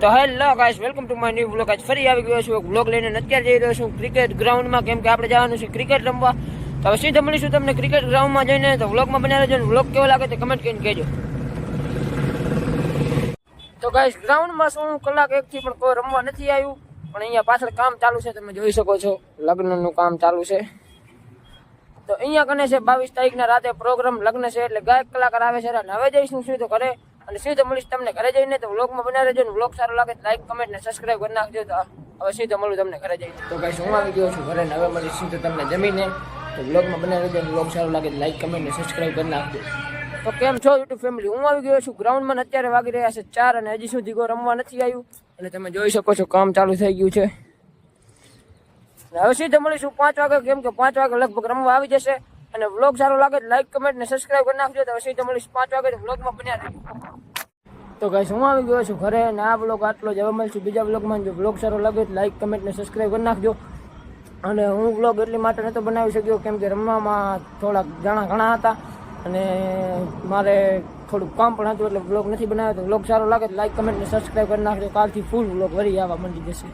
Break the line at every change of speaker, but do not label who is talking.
તો hello guys, welcome to my new vlog. આજ ફરી આવી ગયો છું એક વ્લોગ લઈને. અત્યારે જઈ રહ્યો છું ક્રિકેટ ગ્રાઉન્ડમાં, કેમ કે આપણે જવાનું છે ક્રિકેટ રમવા. તો હવે સીધા મળીશું તમને ક્રિકેટ ગ્રાઉન્ડમાં જઈને. તો વ્લોગમાં બનાવી રહેજો. વ્લોગ કેવો લાગે તો કમેન્ટ કરીને કહેજો. તો ગાઈસ, ગ્રાઉન્ડમાં શું કલાક એકથી પણ કોઈ રમવા નથી આવ્યું, પણ અહીંયા પાછળ કામ ચાલુ છે, તમે જોઈ શકો છો. લગ્નનું કામ ચાલુ છે. તો અહીંયા કને છે 22 તારીખના રાતે પ્રોગ્રામ, લગ્ન છે, એટલે ગાયક કલાકાર આવે છે. અને હવે જઈશું સીધો ઘરે, અને સીધો મળીશ તમને ઘરે જઈને. તો વ્લોગમાં બનાવી રહેજો. ને વ્લોગ સારો લાગે તો લાઈક, કમેન્ટ ને સબસ્ક્રાઈબ કરી નાખજો. તો હવે સીધો મળું તમને ઘરે જઈને. તો ગાઈસ, હું આવી ગયો છું ઘરે, ને હવે મળીશ સીધો તમને જમીને. તો વ્લોગમાં બનાવી રહેજો. વ્લોગ સારો લાગે તો લાઈક, કમેન્ટ ને સબસ્ક્રાઈબ કરી નાખજો. તો કેમ છો યુટ્યુબ ફેમિલી? હું આવી ગયો છું ગ્રાઉન્ડમાં. અત્યારે વાગી રહ્યા છે 4, અને હજી સુધી કોઈ રમવા નથી આવ્યું. અને તમે જોઈ શકો છો કામ ચાલુ થઈ ગયું છે. હવે સીધો મળીશું 5 વાગે, કેમ કે 5 વાગે લગભગ રમવા આવી જશે. અને વ્લોગ સારો લાગે તો લાઈક, કમેન્ટ ને સબસ્ક્રાઈબ કરી નાખજો. તો સીધો મળીશ 5 વાગે વ્લોગમાં બન્યા રહેજો. તો ગાઈસ, હું આવી ગયો છું ઘરે, અને આ વ્લોગ આટલો જ. હવે મળશું બીજા વ્લોગમાં. જો વ્લોગ સારો લાગે તો લાઈક, કમેન્ટ ને સબસ્ક્રાઈબ કરી નાખજો. અને હું વ્લોગ એટલી માટે નહોતો બનાવી શક્યો, કેમ કે રમવામાં થોડાક જાણા ઘણા હતા, અને મારે થોડુંક કામ પણ હતું, એટલે વ્લોગ નથી બનાવ્યો. તો વ્લોગ સારો લાગે તો લાઈક, કમેન્ટ ને સબસ્ક્રાઈબ કરી નાખજો. કાલથી ફૂલ વ્લોગ વળી આવવા માંડી જશે.